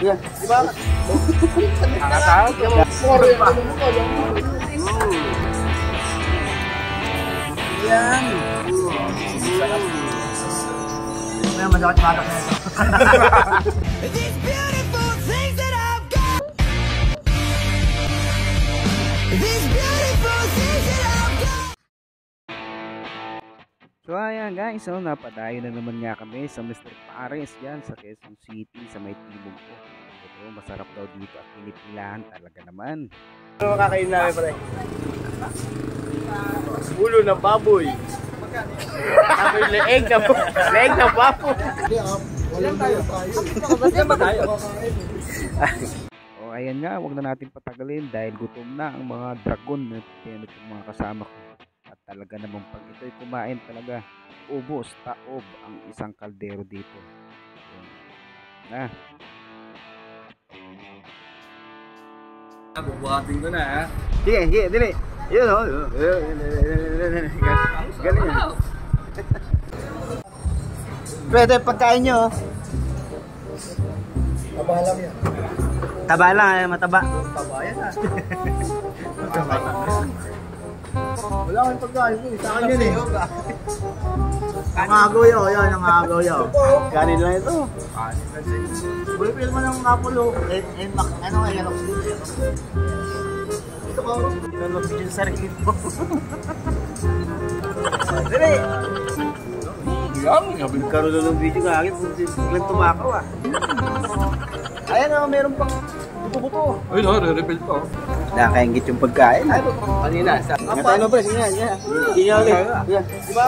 Yan. Diba? Nakatawag. Yan. Sarap. May masakit matak na ito. So ayan guys, so napadayo na naman nga kami sa Mr. Pares yan sa Quezon City sa may timog ko. Ito, masarap daw dito at pinipilahan talaga naman. Ano makakain namin pare? Ulo ng baboy. Ako'y leeg ng baboy. Walang tayo. Basta ba tayo? O ayan nga, wag na natin patagalin dahil gutom na ang mga dragon na mga kasama ko. At talaga namang pag ito'y kumain talaga, ubos, taob ang isang kaldero dito. Na. Bubuhatin ko na ha. Sige, dili. Yun o. Galing yan. Pwede pagkain nyo. Taba lang yan. Taba lang, mataba. Taba yan ha. Wala kang pagkain ko. Sa akin yun eh. Ang agaw yun. Yan, ang agaw yun. Kanin lang ito. Buhay pa naman ang kapulo. Ano nga yan? Ito ko. Tinulog yung sarili mo. Dili! Nagkaroon na ng video nga akin. Biglang tumakaw ah. Ayan na, meron pang buto-buto. Ay no, re-refill pa. Nakaingit yung pagkain. Ay, kanina. Ano ba? Sige yan. Hindi niya ulit. Diba?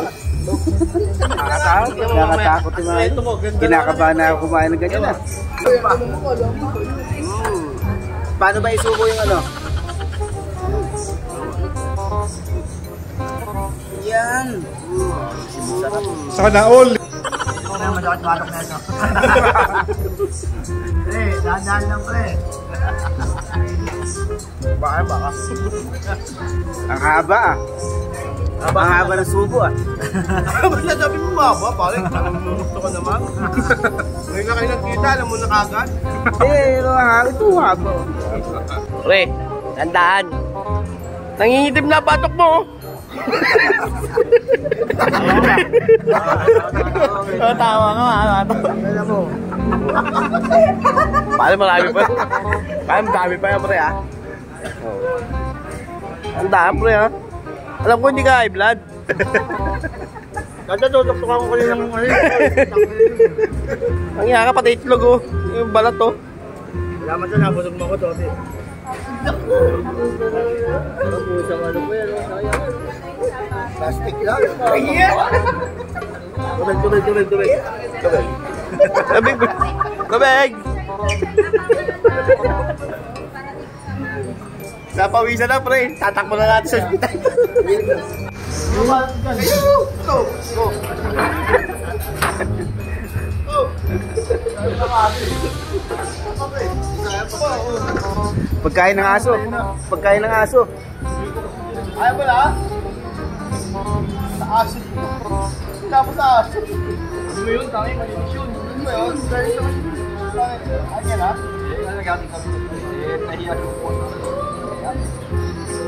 Nakakatakot. Nakakatakot yung mga ito. Kinakabahan na ako kumain ng ganyan ah. Paano ba isubo yung ano? Yan. Sana all. May masakit matak na ito. Pre, dahan-dahan lang pre. Baka. Ang haba ah. Ang haba ng subo ah. Ba't nasabi mo maba? Parang gusto ka naman. Ngayon na kayo nagkita, alam mo na kagad. Pero ito haba. Pre, tandaan. Nangingitim na batok mo. Tawa ka alam mo. Marami pa. Marami pa yan pre ha. Tandaan pre ha. Alam ko hindi ka high blood. Tutok ako kanina ng ano. Ang iya ka pati itlog oh. Yung balat oh. Wala man siya nabusog mo ko to. Plastic lang. Tubig. Tubig. Napawisan na pre. Tatakbo na natin sa hospital. Pagkain ng aso. Pagkain ng aso. Ayaw mo na? Sa aso. Tapos sa aso. Ano mo yun? Tangi, malinis yun. Ano mo yun? Ano yan ha? Nagating kami. Nahiyan ko po.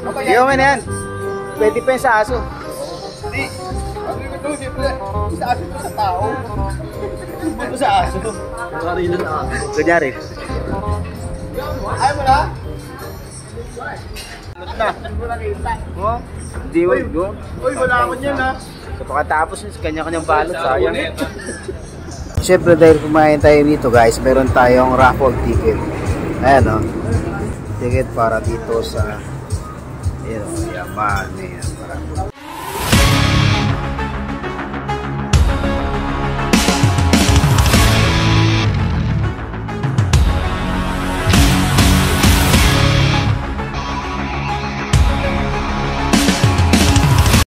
Hindi ko man yan. Pwede pa yun sa aso. Hindi. Ang ito, siyempre. Sa aso ito sa tao. Ito sa aso. Karilo na aso. Kunyari. Ayaw mo na? Na. Hindi mo. Uy, wala ako niyan ha. So pagkatapos kanya-kanyang balot sayang. Siyempre dahil kumain tayo dito guys, meron tayong raffle ticket. Ayan o. Ticket para dito sa Yaman.